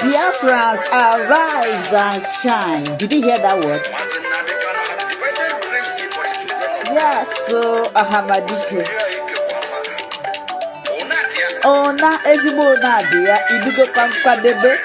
Biafrans arise and shine. Did you hear that word? Yes, so Ahamadike. Oh, na ezibo nadia idugo kwankwadebe.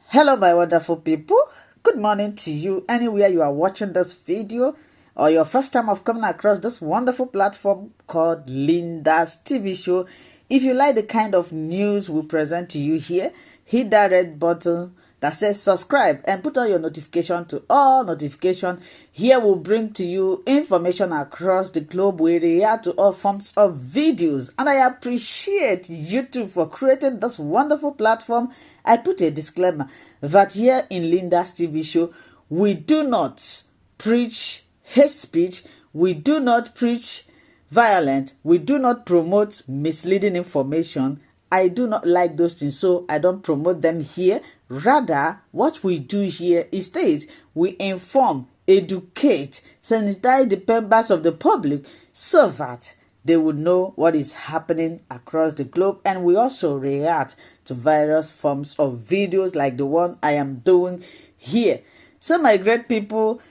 Hello, my wonderful people. Good morning to you anywhere you are watching this video or your first time of coming across this wonderful platform called Linda's TV show. If you like the kind of news we present to you here, hit that red button that says subscribe and put on your notification to all notification. Here we'll bring to you information across the globe. We react to all forms of videos, and I appreciate YouTube for creating this wonderful platform. I put a disclaimer that here in Linda's TV show, we do not preach hate speech, we do not preach violence, we do not promote misleading information. I do not like those things, so I don't promote them here. Rather, what we do here is this: we inform, educate, sensitize the members of the public so that they would know what is happening across the globe. And we also react to various forms of videos like the one I am doing here. So my great people,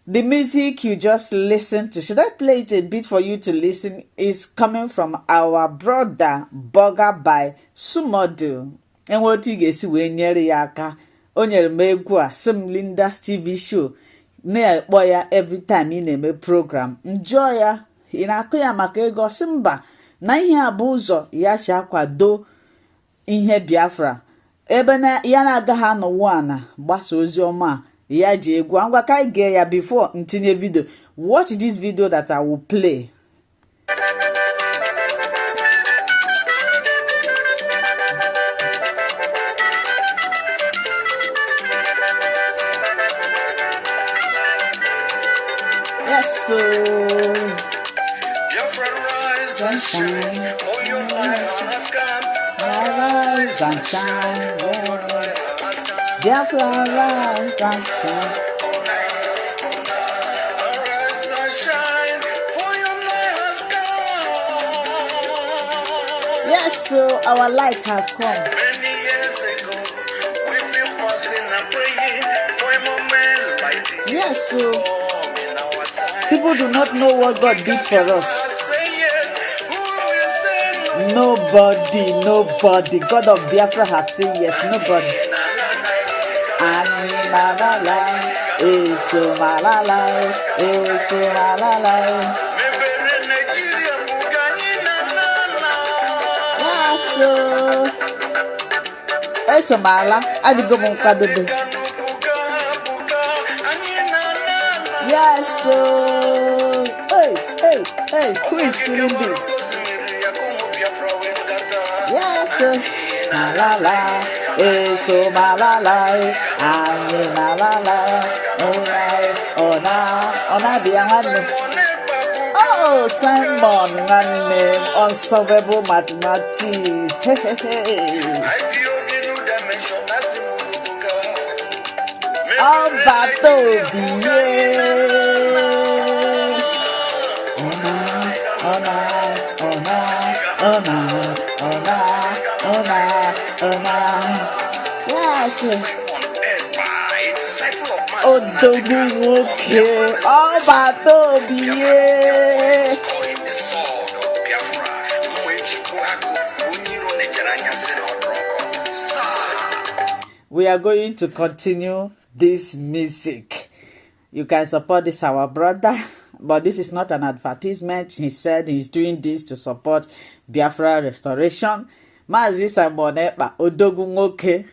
the music you just listened to, should I play it a bit for you to listen, is coming from our brother Burger by Sumodu. And what you get when yaka on your megua some Linda's TV show near boya every time in a program. Enjoy ya in akoya makego simba na ihe abuzo ya shakwa do ihe Biafra. Ebena yana agaha no wana gbasa ozi ọma ya ji egwu ngwa kai ge ya before ntinye video. Watch this video that I will play. Yes, so Biafra rise and shine, all your life has come. Rise and shine, Biafra rise and shine. Rise and shine, for your light has come. Yes, so our light has come. Many years ago, we've been fasting and praying for a moment like this. Yes, so people do not know what God did for us. Nobody. God of Biafra have said yes. Nobody. Yes, so hey, who is feeling this? Yes, malala, so malala, malala, ona biangan. Oh, Simon, name unsolvable mathematics. Oh, battle, yes. Oh, okay. Oh, battle, we are going to continue this music. You can support this our brother, but this is not an advertisement. He said he's doing this to support Biafra restoration. Mazi Samonepa Odogunwoke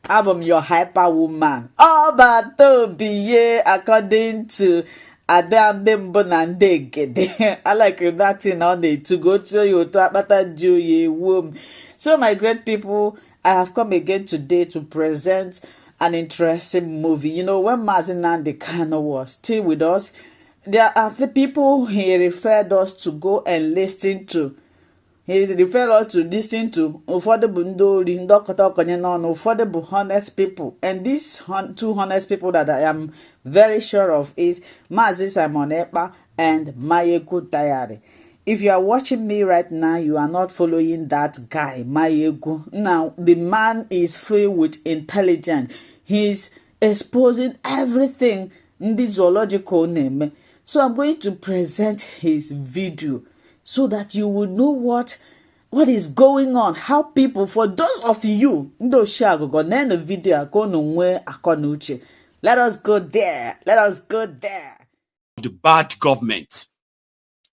album Your Hyper Woman. Oh, but Toby, according to Adam Bonandegede. I like that thing on it to go to you to Abata Juye womb. So my great people, I have come again today to present an interesting movie. You know, when Mazinandi Kano was still with us, there are the people he referred us to go and listen to. He referred us to listen to affordable honest people. And these two honest people that I am very sure of is Mazi Simon Ekpa and Mayeku Tayari. If you are watching me right now, you are not following that guy, Mayegu. Now, the man is filled with intelligence. He's exposing everything in the zoological name. So I'm going to present his video so that you will know what is going on, how people, for those of you, the video let us go there. Let us go there. The bad government.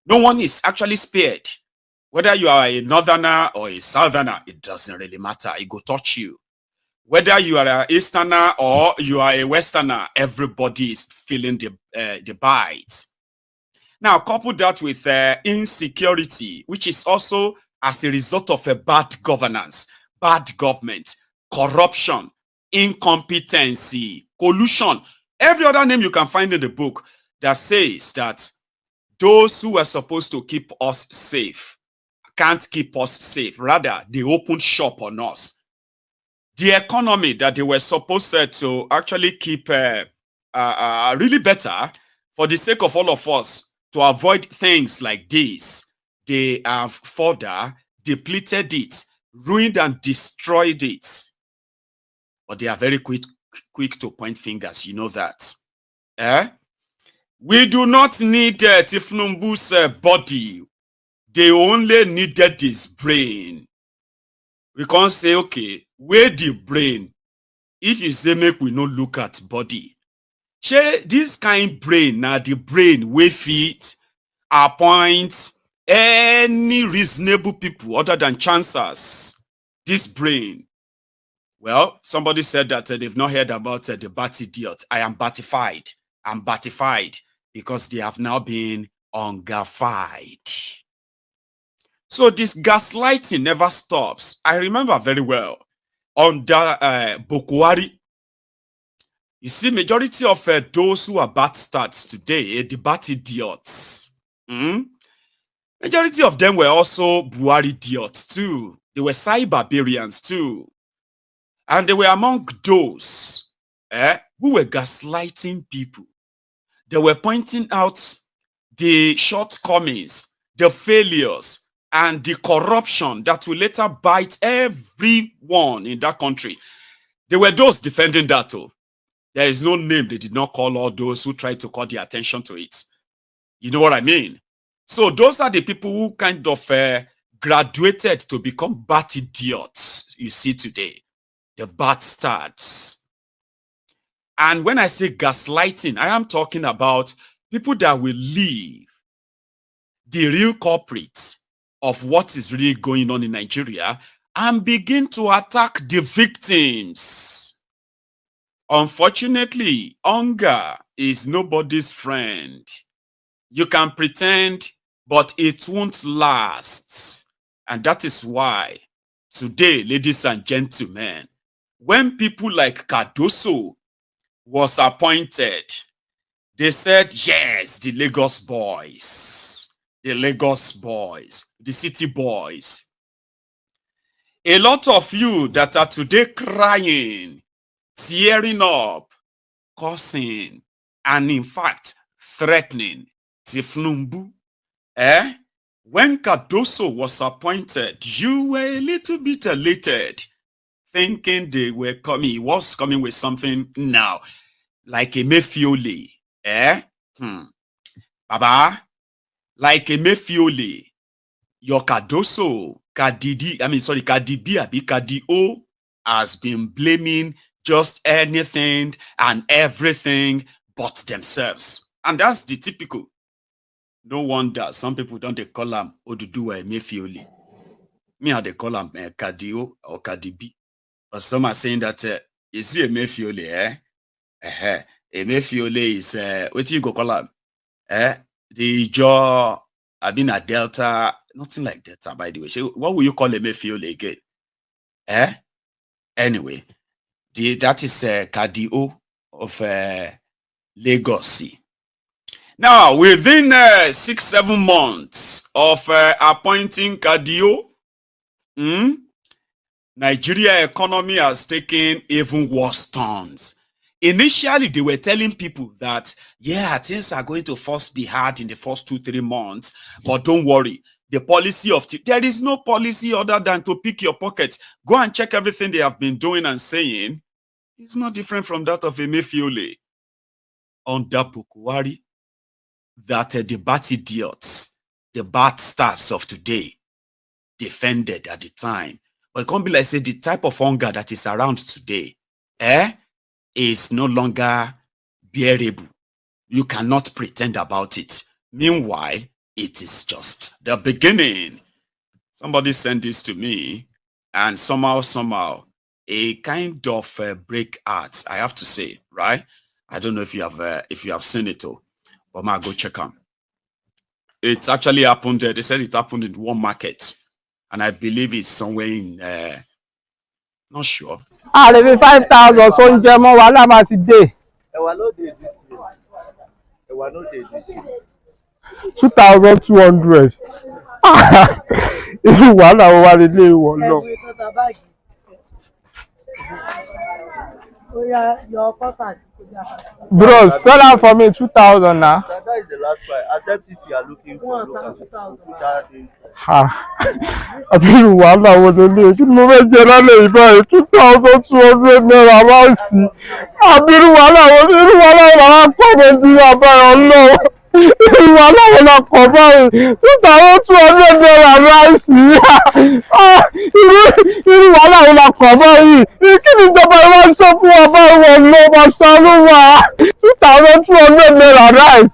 No one is actually spared. Whether you are a northerner or a southerner, it doesn't really matter. It go touch you. Whether you are an easterner or you are a westerner, everybody is feeling the bite. Now, couple that with insecurity, which is also as a result of a bad governance, bad government, corruption, incompetency, collusion, every other name you can find in the book that says that those who are supposed to keep us safe can't keep us safe. Rather, they opened shop on us. The economy that they were supposed to actually keep really better for the sake of all of us to avoid things like this, they have further depleted it, ruined and destroyed it. But they are very quick to point fingers. You know that. We do not need TINUBU's body. They only needed his brain. We can't say, okay, where the brain? If you say make we no look at body, shey this kind brain na the brain wey fit appoint any reasonable people other than chancers. This brain. Well, somebody said that they've not heard about the bat idiot. I am batified. I'm batified because they have now been ungafied. So this gaslighting never stops. I remember very well under Bokwari. You see, majority of those who are bastards today, the bat idiots, majority of them were also Buhari idiots too. They were cyberbarians too. And they were among those who were gaslighting people. They were pointing out the shortcomings, the failures, and the corruption that will later bite everyone in that country. There were those defending that too. There is no name they did not call all those who tried to call the attention to it. You know what I mean? So those are the people who kind of graduated to become bat idiots you see today. The bastards. And when I say gaslighting, I am talking about people that will leave the real culprits of what is really going on in Nigeria and begin to attack the victims. Unfortunately, hunger is nobody's friend. You can pretend, but it won't last. And that is why today, ladies and gentlemen, when people like Cardoso was appointed, they said, yes, the Lagos boys, the city boys. A lot of you that are today crying, tearing up, cursing, and in fact, threatening TINUBU. When Cardoso was appointed, you were a little bit elated, thinking they were coming. He was coming with something now, like a Mefiole. Baba, like a Mefiole. Your Cardoso, Cardi B, Abi Cardi O, has been blaming just anything and everything but themselves. And that's the typical. No wonder some people don't they call him Oduduwa Emefiole. Me, how they call him Cardi O or Cardi B. But some are saying that is he Emefiole? Emefiole is what you go call him? The jaw. I've been a Delta, nothing like Delta, by the way. So what will you call Emefiole again? Anyway, that is Cardi O of Lagos. Now, within 6-7 months of appointing Cardi O, Nigeria economy has taken even worse turns. Initially, they were telling people that, yeah, things are going to first be hard in the first 2-3 months, but don't worry. The policy of there is no policy other than to pick your pocket. Go and check everything they have been doing and saying. It's not different from that of Emefiole under Pukuwari. That the bad idiots, the bad stars of today, defended at the time. But it can't be like, say, the type of hunger that is around today, is no longer bearable. You cannot pretend about it. Meanwhile, it is just the beginning. Somebody sent this to me, and somehow, a kind of break art, I have to say, right? I don't know if you have seen it, but I'll go check them. It's actually happened. They said it happened in one market, and I believe it's somewhere in. Not sure. Let me 5,000 so ń jẹ mọ́ wàhálà máa ti dé. 2,200. Irú wàhálà wo wá lélẹ̀ ìwọ lọ. Bros, sell out for me 2,000 now. That is the last price. Accept if you are looking for local 2,000. Irú wàhálà wo lélẹ̀ kí ni mo fẹ́ jẹ lálẹ́ yìí báyìí 2,200 naira láìsí. Irú wàhálà wo làwọn kọ́ mi bí abáyọ̀ lọ́wọ́. Irú wàhálà wo la kọ̀ báyìí 2,200 naira láìsí. Irú wàhálà wo la kọ̀ báyìí. Kí ni ìjọba ìwà ń sọ fún wa báyìí wọ̀ lọ máa ṣàánú wa 2,200 naira láìsí.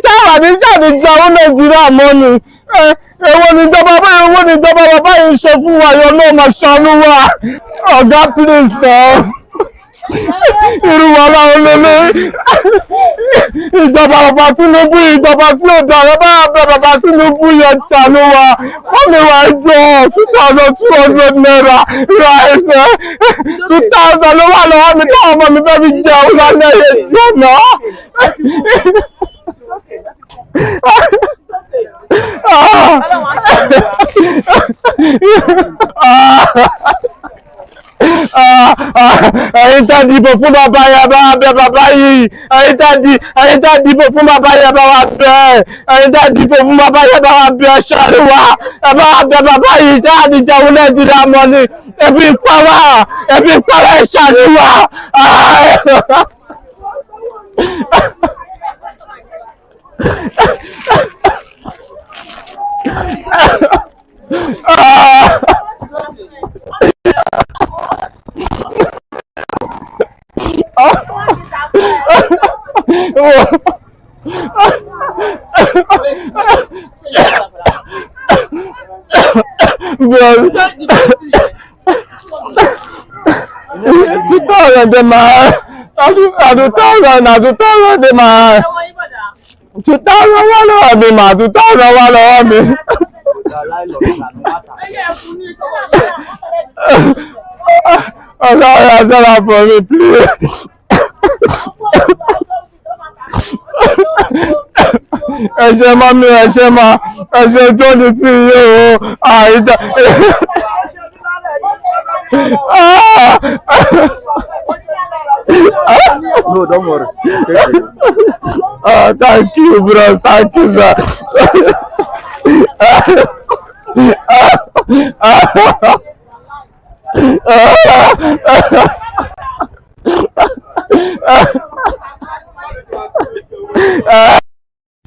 Sábà ní jáde jáwó Nàìjíríà mọ́ ni. Èwo ni ìjọba bàbá yìí ṣe fún wa yọ náà máa ṣàánú wa. Ọ̀gá please náà. Irú wàhálà wo lélẹ̀. Ìjọba bàbá Tinubu, ìjọba tí ó dára bá bẹ bàbá Tinubu yẹn ṣàánú wa. Wọ́n mi wá jọ 2,200 naira ra ẹsẹ̀. 2,000 ló wà lọ́wọ́ mi táwọn ọmọ mi fẹ́ fi jẹun lálẹ́ yẹn jẹ́ náà. Ẹ̀yin tá dìbò fún bàbá yẹn bá bẹ bàbá yìí. Ẹ̀yin tá dìbò fún bàbá yẹn bá wà bẹ. Ẹ̀yin tá dìbò fún bàbá yẹn bá wà bẹ ṣàlù wa. Ẹ bá wà bẹ bàbá yìí tá àdìjẹun Nàìjíríà mọ́ ni. Ẹbí ń pa wá ẹ ṣàlù wa. For me, please. Ẹ̀ṣẹ̀ máa mi ẹ̀ṣẹ̀ tó ní tí yóò àìdá. No, don't worry. Thank you, bro. Thank you, sir.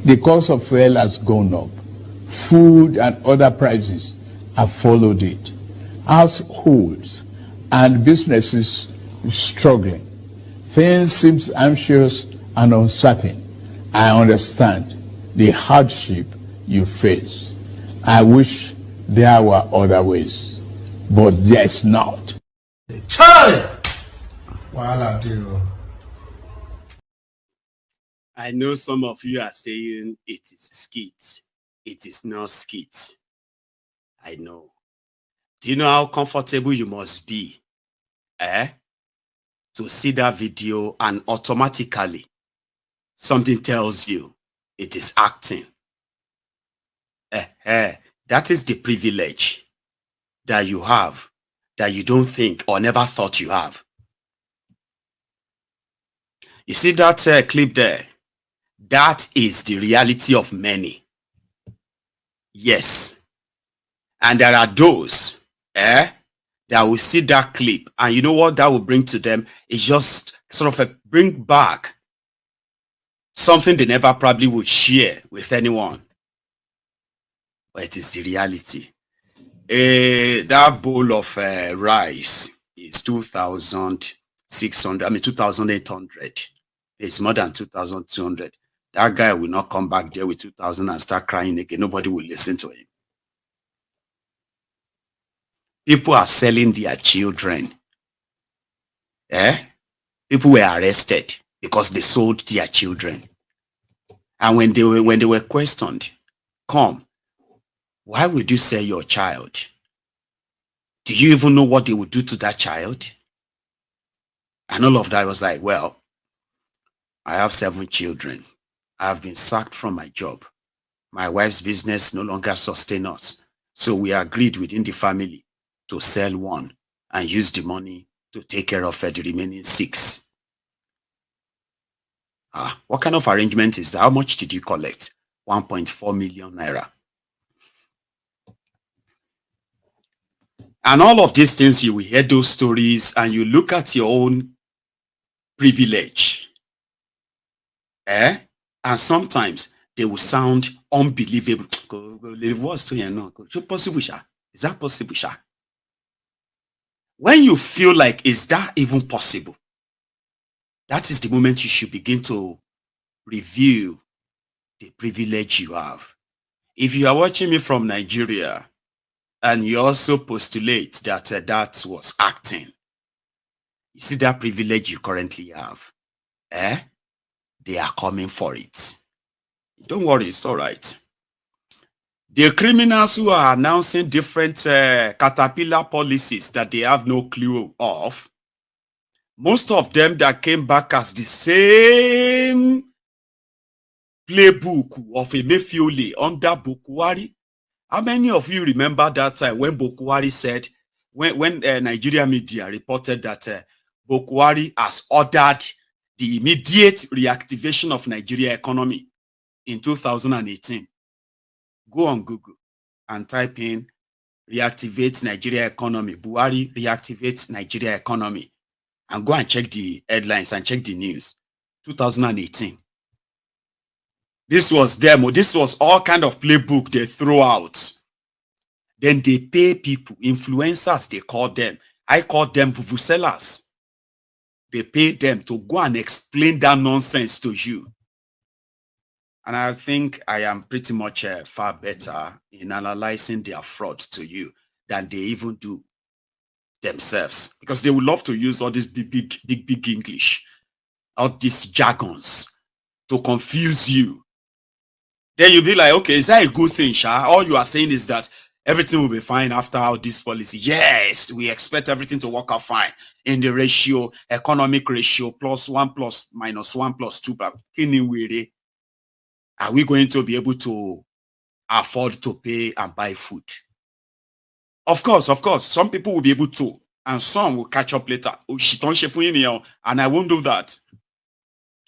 The cost of fuel has gone up. Food and other prices have followed it. Households and businesses struggling. Things seem anxious and uncertain. I understand the hardship you face. I wish there were other ways, but there's not. I know some of you are saying it is skit. It is not skit. I know. Do you know how comfortable you must be? To see that video and automatically something tells you it is acting. That is the privilege that you have that you don't think or never thought you have. You see that clip there? That is the reality of many. Yes. And there are those that will see that clip, and you know what that will bring to them? It's just sort of a bring back something they never probably would share with anyone. But it is the reality. That bowl of rice is 2,600, I mean 2,800. It's more than 2,200. That guy will not come back there with 2,000 and start crying again. Nobody will listen to him. People are selling their children. People were arrested because they sold their children. And when they were questioned, come, why would you sell your child? Do you even know what they would do to that child? And all of that was like, well, I have 7 children. I have been sacked from my job. My wife's business no longer sustains us. So we agreed within the family to sell one and use the money to take care of the remaining 6. What kind of arrangement is that? How much did you collect? 1.4 million naira. And all of these things, you will hear those stories and you look at your own privilege. And sometimes they will sound unbelievable. Is that possible? When you feel like, is that even possible? That is the moment you should begin to review the privilege you have. If you are watching me from Nigeria and you also postulate that that was acting, you see that privilege you currently have. They are coming for it. Don't worry, it's all right. The criminals who are announcing different caterpillar policies that they have no clue of, most of them that came back as the same playbook of Emefiole under Bokuwari. How many of you remember that time when Bokuwari said, when Nigeria media reported that Bokuwari has ordered the immediate reactivation of Nigeria economy in 2018? Go on Google and type in reactivate Nigeria economy. Buhari reactivates Nigeria economy. And go and check the headlines and check the news. 2018. This was demo. This was all kind of playbook they throw out. Then they pay people, influencers, they call them. I call them vuvuzelas. They pay them to go and explain that nonsense to you. And I think I am pretty much far better in analyzing their fraud to you than they even do themselves. Because they would love to use all this big English, all these jargons to confuse you. Then you'll be like, okay, is that a good thing, Sha? All you are saying is that everything will be fine after all this policy. Yes, we expect everything to work out fine in the ratio, economic ratio, +1 + -1 + 2. Are we going to be able to afford to pay and buy food? Of course, some people will be able to, and some will catch up later. And I won't do that.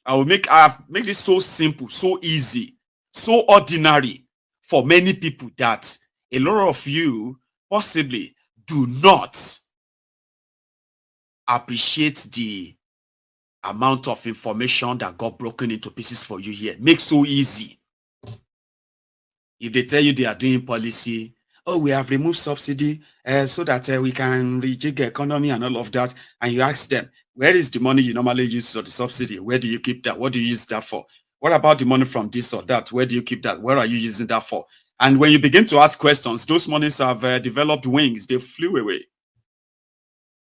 I have made it so simple, so easy, so ordinary for many people that a lot of you possibly do not appreciate the amount of information that got broken into pieces for you here. Make so easy. If they tell you they are doing policy, oh, we have removed subsidy so that we can rejig the economy and all of that, and you ask them, where is the money you normally use for the subsidy? Where do you keep that? What do you use that for? What about the money from this or that? Where do you keep that? Where are you using that for? And when you begin to ask questions, those monies have developed wings. They flew away.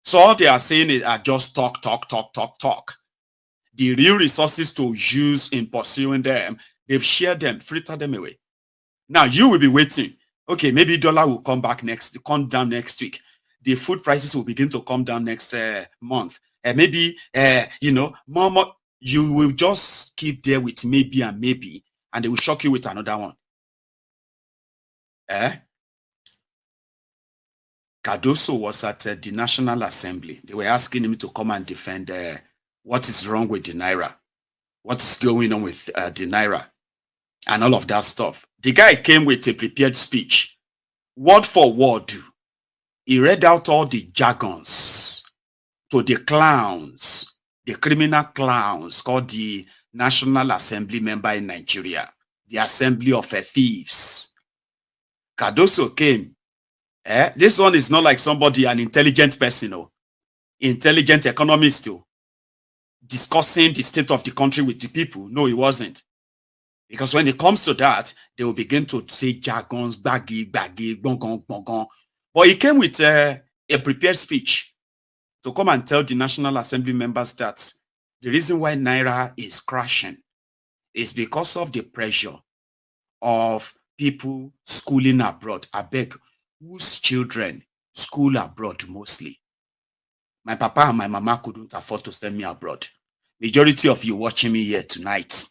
So all they are saying is just talk. The real resources to use in pursuing them, they've shared them, frittered them away. Now you will be waiting. Okay, maybe dollar will come down next week. The food prices will begin to come down next month. Maybe, more, you will just keep there with maybe, and they will shock you with another one. Cardoso was at the National Assembly. They were asking him to come and defend what is wrong with the Naira. what's going on with the Naira and all of that stuff. The guy came with a prepared speech, word for word. He read out all the jargons to the clowns, the criminal clowns called the National Assembly member in Nigeria, the Assembly of Thieves. Cardoso came. This one is not like somebody, an intelligent person, intelligent economist, discussing the state of the country with the people. No, he wasn't. Because when it comes to that, they will begin to say jargons, baggy, bongon, bongon. But he came with a prepared speech to come and tell the National Assembly members that the reason why Naira is crashing is because of the pressure of people schooling abroad. I beg, whose children school abroad mostly? My papa and my mama couldn't afford to send me abroad. Majority of you watching me here tonight,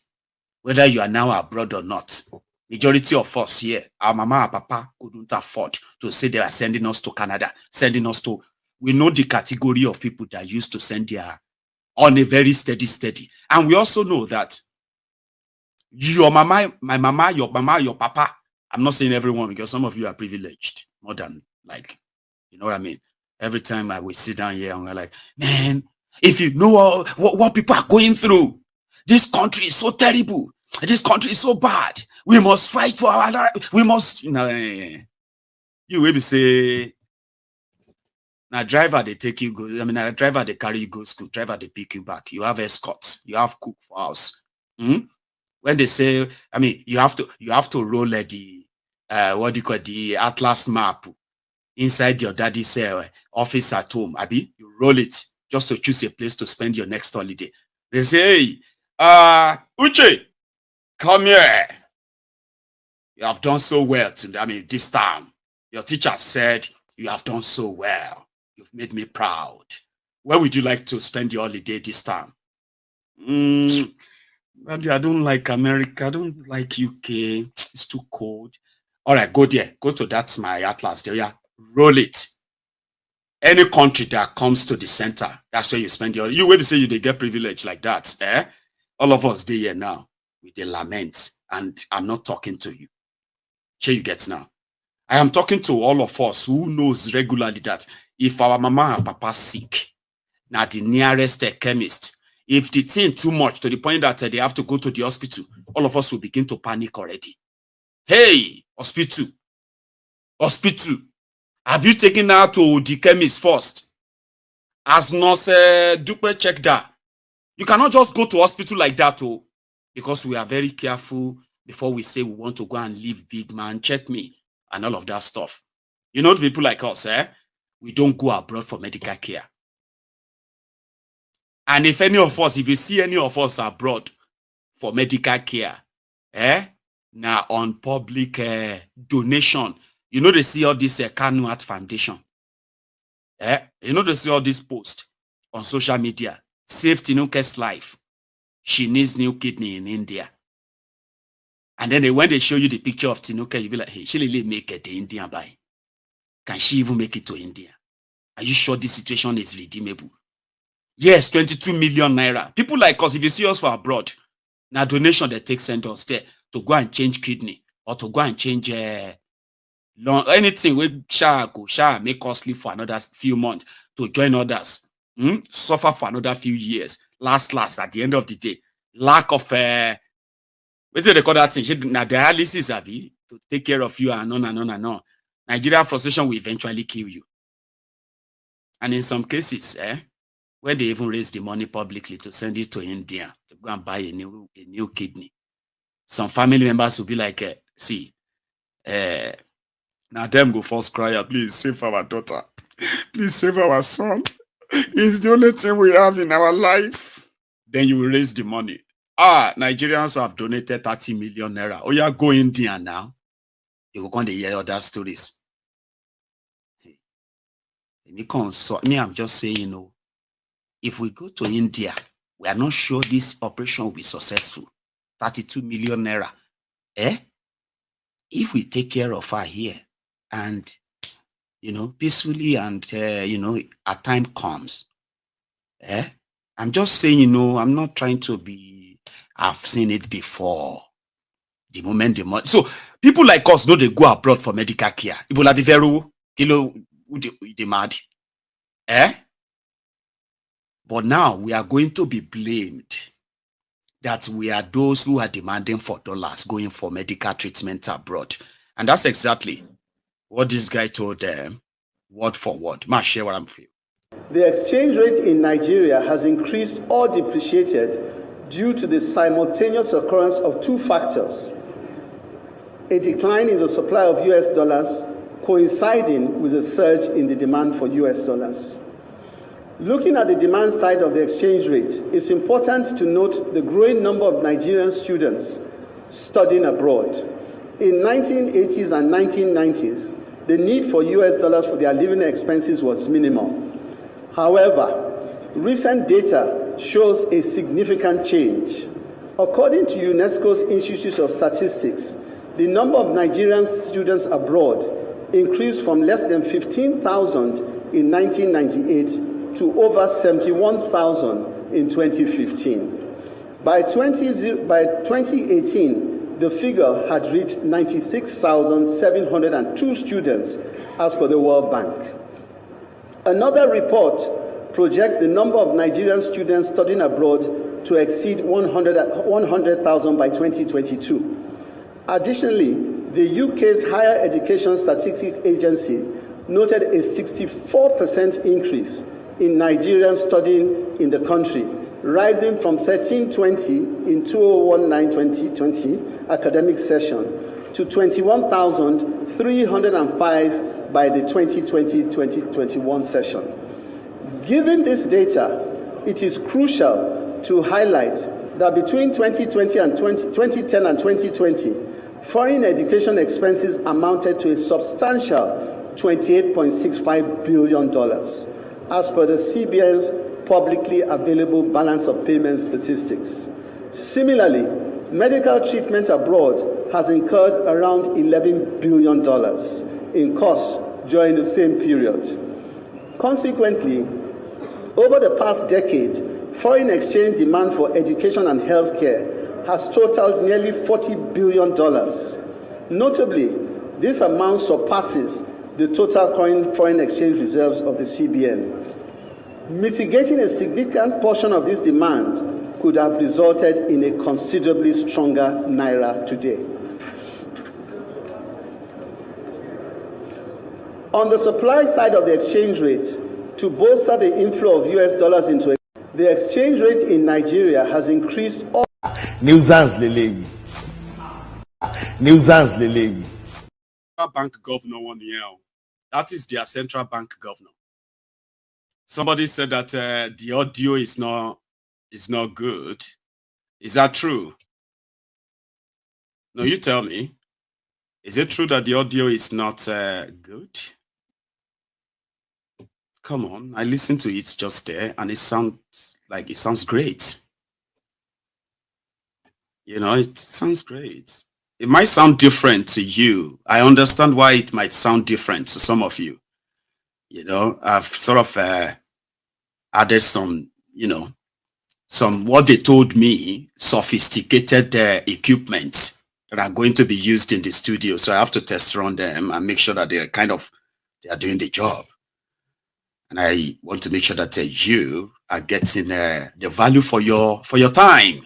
whether you are now abroad or not, majority of us here, our mama and papa couldn't afford to say they are sending us to Canada, sending us to, we know the category of people that used to send their, on a very steady. And we also know that your mama, my mama, your papa, I'm not saying everyone because some of you are privileged, more than like, you know what I mean? Every time I will sit down here and we're like, man, if you know what people are going through, this country is so terrible. This country is so bad. We must fight for our life. We must, you will be say, now driver they take you go. I mean, a driver they carry you go school. Driver they pick you back. You have escorts. You have cook for house. When they say, I mean, you have to roll the what do you call the atlas map inside your daddy's office at home. Abi, you roll it just to choose a place to spend your next holiday. They say, hey, Uche, come here. You have done so well today. I mean, this time, your teacher said you have done so well. You've made me proud. Where would you like to spend your holiday this time? Daddy, I don't like America. I don't like UK. It's too cold. All right, go there. Go to that's my atlas there. Yeah, roll it. Any country that comes to the center, that's where you spend your. You will say you they get privilege like that. All of us here now with the lament, and I'm not talking to you. Here you get now. I am talking to all of us who knows regularly that if our mama and papa sick, now the nearest chemist. If the thing too much to the point that they have to go to the hospital, all of us will begin to panic already. Hey, hospital. Have you taken her to the chemist first? As nurse Dupe check that. You cannot just go to hospital like that, because we are very careful before we say we want to go and leave big man, check me, and all of that stuff. You know, the people like us, we don't go abroad for medical care. And if you see any of us abroad for medical care, now on public donation, you know they see all this Kanu Art Foundation. You know they see all this posts on social media. Save Tinuke's life. She needs new kidney in India. And then when they show you the picture of Tinuke, you'll be like, hey, she really make it to India by. Can she even make it to India? Are you sure this situation is redeemable? Yes, 22 million naira. People like us, if you see us for abroad, now donation that takes send us there to go and change kidney or to go and change anything we shall make costly for another few months to join others, suffer for another few years. Last, at the end of the day, lack of what's it they call that thing? Now dialysis, Abi, to take care of you and on. Nigeria frustration will eventually kill you. And in some cases, when they even raise the money publicly to send it to India to go and buy a new kidney, some family members will be like, see, now them go first cry, please save our daughter. Please save our son. It's the only thing we have in our life. Then you will raise the money. Nigerians have donated 30 million naira. Oh, yeah, go India now. You will come to hear other stories. Me, I'm just saying, if we go to India, we are not sure this operation will be successful. 32 million naira. If we take care of her here and, peacefully and, a time comes, I'm just saying, I'm not trying to be I've seen it before. The moment the money. So people like us know they go abroad for medical care. People are the very kilo the mad. But now we are going to be blamed that we are those who are demanding for dollars going for medical treatment abroad. And that's exactly what this guy told them, word for word. Ma share what I'm feeling. The exchange rate in Nigeria has increased or depreciated due to the simultaneous occurrence of two factors: a decline in the supply of US dollars coinciding with a surge in the demand for US dollars. Looking at the demand side of the exchange rate, it's important to note the growing number of Nigerian students studying abroad. In 1980s and 1990s, the need for US dollars for their living expenses was minimal. However, recent data shows a significant change. According to UNESCO's Institute of Statistics, the number of Nigerian students abroad increased from less than 15,000 in 1998 to over 71,000 in 2015. By 2018, the figure had reached 96,702 students, as per the World Bank. Another report projects the number of Nigerian students studying abroad to exceed 100,000 by 2022. Additionally, the UK's Higher Education Statistics Agency noted a 64% increase in Nigerians studying in the country, rising from 1320 in 2019-2020 academic session to 21,305 by the 2020-2021 session. Given this data, it is crucial to highlight that between 2010 and 2020, foreign education expenses amounted to a substantial $28.65 billion, as per the CBN's publicly available balance of payments statistics. Similarly, medical treatment abroad has incurred around $11 billion in costs during the same period. Consequently, over the past decade, foreign exchange demand for education and healthcare has totaled nearly $40 billion. Notably, this amount surpasses the total current foreign exchange reserves of the CBN. Mitigating a significant portion of this demand could have resulted in a considerably stronger naira today. On the supply side of the exchange rate, to bolster the inflow of US dollars into the exchange rate in Nigeria has increased. Nuisance leleyi. Nuisance leleyi. Bank governor one year. That is their central bank governor. Somebody said that the audio is not good. Is that true? No, you tell me. Is it true that the audio is not good? Come on, I listened to it just there, and it sounds great. You know, it sounds great. It might sound different to you. I understand why it might sound different to some of you. You know, I've sort of added some, some what they told me, sophisticated equipment that are going to be used in the studio. So I have to test run them and make sure that they are doing the job. And I want to make sure that you are getting the value for your time.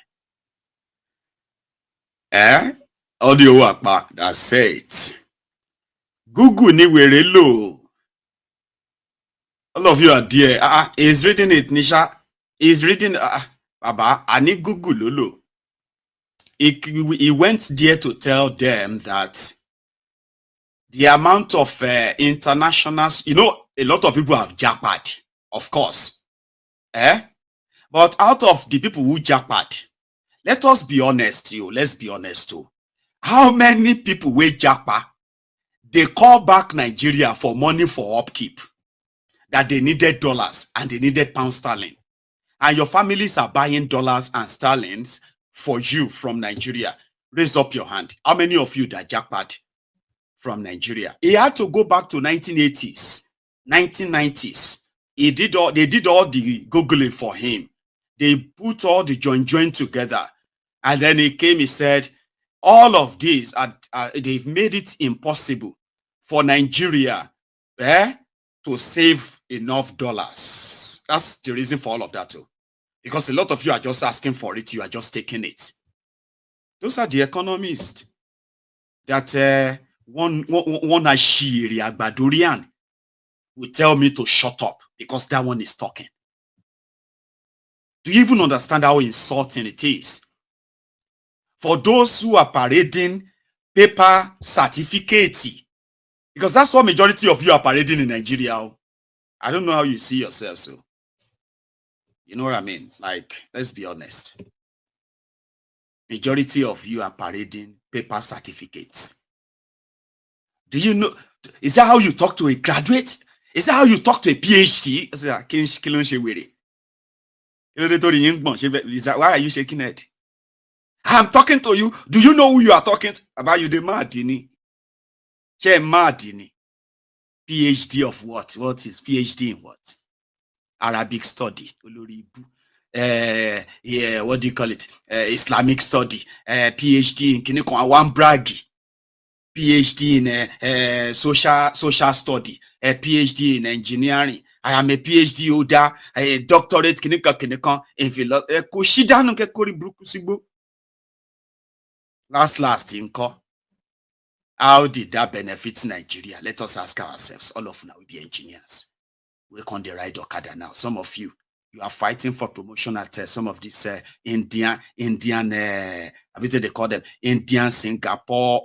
Audio work back. That's it. Google ni were low. All of you are there. He's reading it, Nisha. He's reading. Baba, I need Google lolo. He went there to tell them that the amount of internationals, a lot of people have jackpot, of course. But out of the people who jackpot, let us be honest, let's be honest too. How many people will jackpot? They call back Nigeria for money for upkeep, that they needed dollars and they needed pound sterling. And your families are buying dollars and sterlings for you from Nigeria. Raise up your hand. How many of you that jackpot from Nigeria? He had to go back to 1980s, 1990s. They did all the Googling for him. They put all the joint together. And then he came, he said, all of these, they've made it impossible for Nigeria to save enough dollars. That's the reason for all of that too. Because a lot of you are just asking for it, you are just taking it. Those are the economists that one Ashiri Agbadurian will tell me to shut up because that one is talking. Do you even understand how insulting it is? For those who are parading paper certificate, because that's what majority of you are parading in Nigeria. I don't know how you see yourself, so you know what I mean? Like, let's be honest. Majority of you are parading paper certificates. Do you know? Is that how you talk to a graduate? Is that how you talk to a PhD? Why are you shaking it? I'm talking to you. Do you know who you are talking about? You the mad, dini? PhD of what? What is PhD in what? Arabic study. Yeah, what do you call it? Islamic study. PhD in Kinekon one braggy. PhD in social study. PhD in engineering. I am a PhD holder. A doctorate Kinekon in philosophy. Last in call. How did that benefit Nigeria? Let us ask ourselves. All of now will be engineers. We're on the ride Okada now. Some of you are fighting for promotion at some of these Indian, I believe they call them Indian Singapore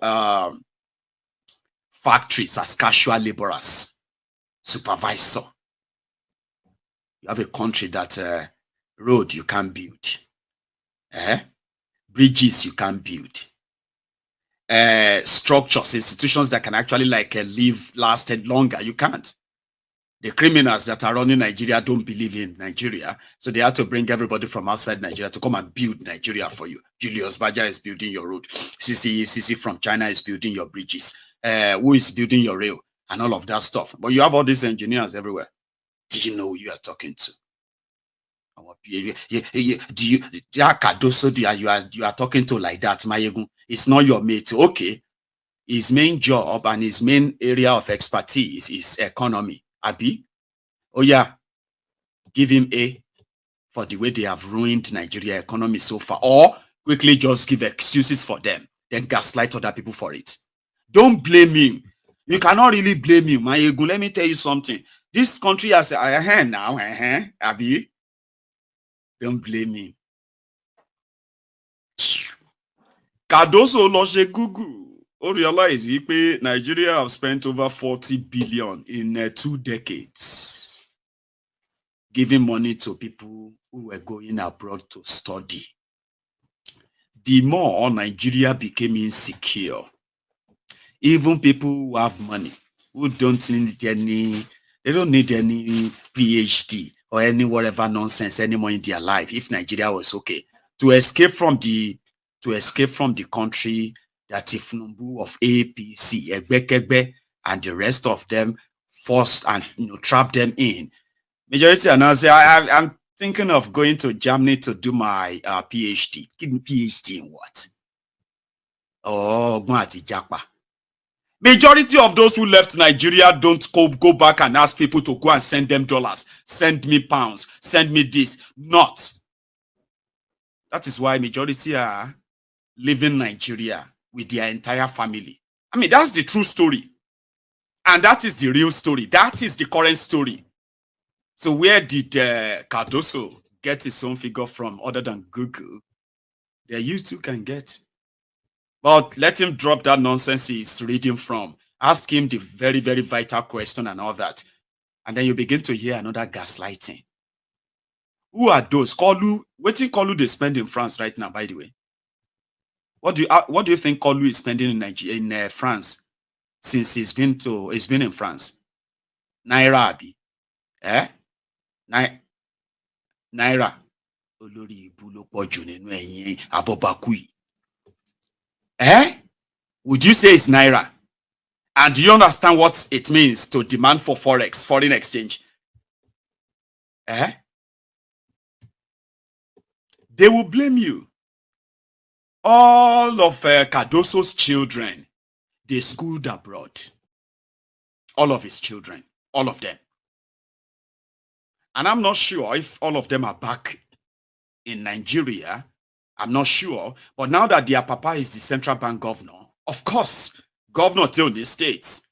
factories as casual laborers, supervisor. You have a country that road you can build, bridges you can build. Structures, institutions that can actually lasted longer. You can't. The criminals that are running Nigeria don't believe in Nigeria, so they have to bring everybody from outside Nigeria to come and build Nigeria for you. Julius Baja is building your road. CC from China is building your bridges. Who is building your rail and all of that stuff? But you have all these engineers everywhere. Do you know who you are talking to? You are talking to like that, Mayegun? It's not your mate. Okay. His main job and his main area of expertise is economy. Abi? Oh yeah. Give him A for the way they have ruined Nigeria economy so far. Or quickly just give excuses for them. Then gaslight other people for it. Don't blame him. You cannot really blame him. Mayegun, let me tell you something. This country has a hand now. Abi? Don't blame him. Cardoso Loje Google. Realize Nigeria have spent over 40 billion in 2 decades giving money to people who were going abroad to study. The more Nigeria became insecure, even people who have money, who don't need any PhD or any whatever nonsense anymore in their life. If Nigeria was okay, to escape from the country that if Nubu of APC, Egbekegbe, and the rest of them forced and trapped them in. Majority are now say, I'm thinking of going to Germany to do my PhD. Give me PhD in what? Oh, Gwati Jakpa. Majority of those who left Nigeria don't go back and ask people to go and send them dollars, send me pounds, send me this. Not. That is why majority are leaving Nigeria with their entire family. I mean, that's the true story. And that is the real story. That is the current story. So where did Cardoso get his own figure from other than Google? There you too can get. But let him drop that nonsense he's reading from. Ask him the very, very vital question and all that. And then you begin to hear another gaslighting. Who are those? Kolu, what do Kolu they spend in France right now, by the way? What do you think Kolu is spending in Nigeria, in France since he's been in France? Naira abi. Naira. Olori ibulo poju ninu eyin abobakui. Would you say it's Naira? And do you understand what it means to demand for Forex, foreign exchange? They will blame you. all of Cardoso's children, they schooled abroad. All of his children, all of them. And I'm not sure if all of them are back in Nigeria. I'm not sure. But now that their papa is the central bank governor, of course, governor till the states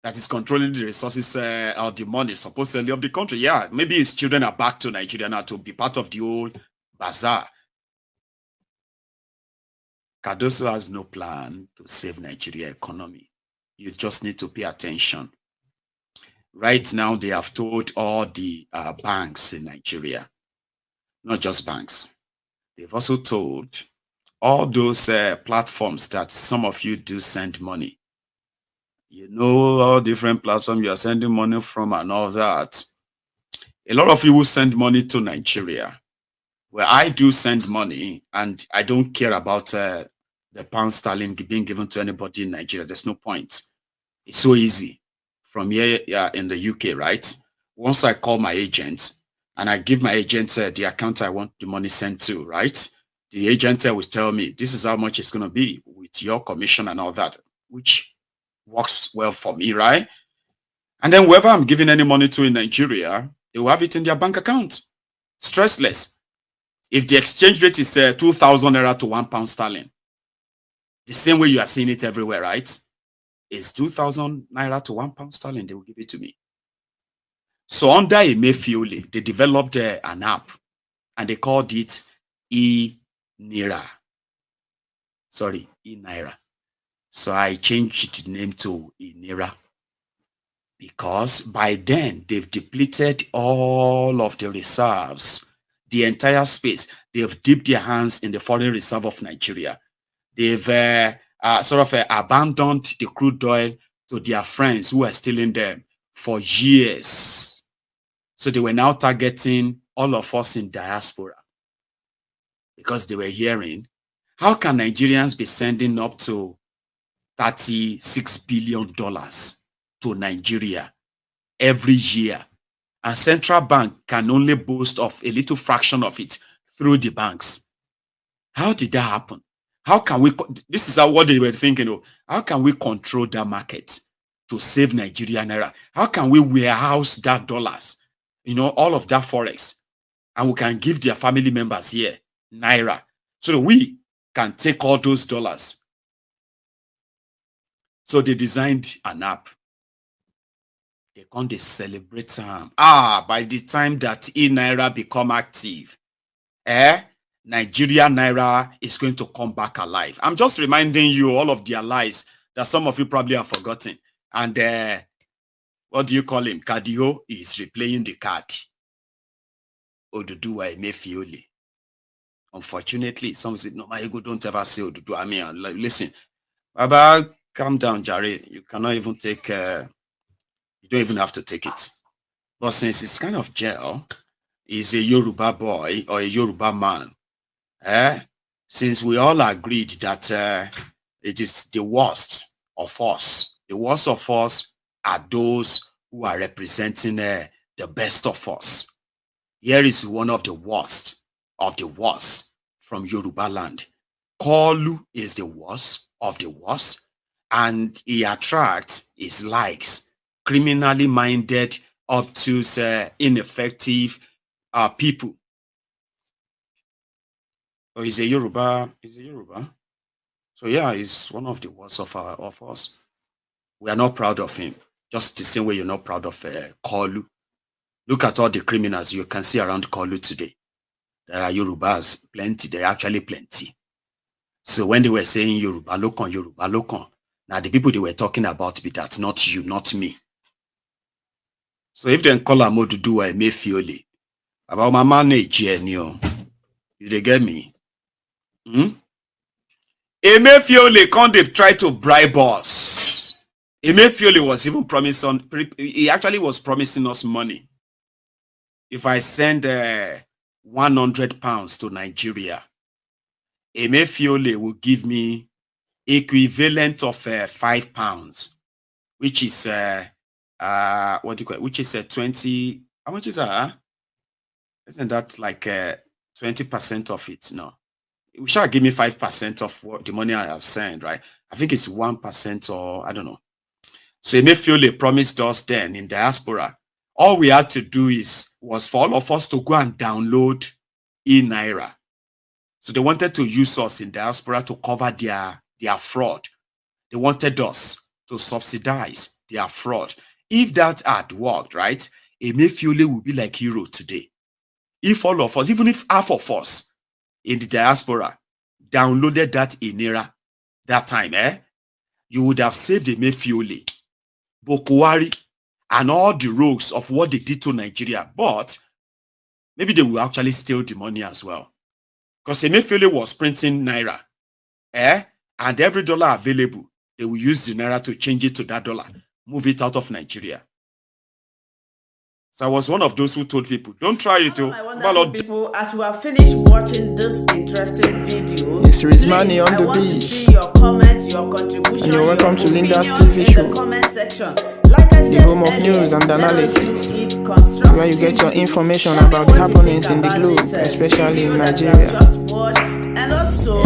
that is controlling the resources or the money supposedly of the country. Yeah, maybe his children are back to Nigeria now to be part of the old bazaar. Cardoso has no plan to save Nigeria economy. You just need to pay attention. Right now, they have told all the banks in Nigeria, not just banks. They've also told all those platforms that some of you do send money. You know, all different platforms you are sending money from and all that. A lot of you will send money to Nigeria. Well, I do send money, and I don't care about the pound sterling being given to anybody in Nigeria. There's no point. It's so easy from here in the UK, right? Once I call my agent and I give my agent the account I want the money sent to, right? The agent will tell me, this is how much it's going to be with your commission and all that, which works well for me, right? And then whoever I'm giving any money to in Nigeria, they will have it in their bank account. Stressless. If the exchange rate is 2,000 naira to £1 sterling, the same way you are seeing it everywhere, right? It's 2,000 naira to £1 sterling, they will give it to me. So under Emefiole, they developed an app and they called it e-Naira. Sorry, e-Naira. So I changed the name to e-Naira because by then they've depleted all of the reserves, the entire space. They've dipped their hands in the foreign reserve of Nigeria. They've abandoned the crude oil to their friends who are stealing them for years. So they were now targeting all of us in diaspora because they were hearing, how can Nigerians be sending up to $36 billion to Nigeria every year? And central bank can only boast of a little fraction of it through the banks. How did that happen? How can we, this is what they were thinking of, how can we control that market to save Nigeria naira? How can we warehouse that dollars, you know, all of that Forex, and we can give their family members here naira so that we can take all those dollars. So they designed an app. They can't celebrate time. By the time that e-Naira become active, Nigeria naira is going to come back alive. I'm just reminding you all of their lies that some of you probably have forgotten. And what do you call him? Kadio is replaying the card. Oduduwa Emefiole. Unfortunately, some say, no, my ego, don't ever say Oduduwa. I mean, listen, Baba, calm down, Jare. You cannot even take, you don't even have to take it. But since it's kind of gel, he's a Yoruba boy or a Yoruba man. Since we all agreed that it is the worst of us, the worst of us are those who are representing the best of us. Here is one of the worst from Yoruba land. Kolu is the worst of the worst, and he attracts his likes, criminally minded, obtuse, ineffective people. So he's a Yoruba. So yeah, he's one of the worst of us. We are not proud of him. Just the same way you're not proud of Kolu. Look at all the criminals you can see around Kolu today. There are Yorubas, plenty. There are actually plenty. So when they were saying Yoruba Lokon, now the people they were talking about be that, not you, not me. So if they call Oduduwa Emefiole, about my manage, you they get me? Emefiole can't they try to bribe us? Emefiole was even promising, he actually was promising us money. If I send £100 to Nigeria, Emefiole will give me equivalent of £5, which is what do you call it? Which is 20. How much is that? Isn't that like 20% of it? No, You shall give me 5% of what the money I have sent, right? I think it's 1% or I don't know. So Emefiele promised us then in diaspora. All we had to do was for all of us to go and download e-Naira. So they wanted to use us in diaspora to cover their fraud. They wanted us to subsidize their fraud. If that had worked, right, Emefiele would be like hero today. If all of us, even if half of us in the diaspora downloaded that e-Naira that time, you would have saved Emefiele, Bokwari, and all the rogues of what they did to Nigeria. But maybe they will actually steal the money as well. Because Emefiele was printing Naira, and every dollar available, they will use the Naira to change it to that dollar, move it out of Nigeria. So I was one of those who told people, don't try it. People, as you have finished watching this interesting video, it's Rizmani on the beach. See your comments, your contribution, and you're welcome to Linda's TV show, the comment section. Like I said, the home of news and analysis, where you get your information about the happenings in the globe, especially in Nigeria. And also,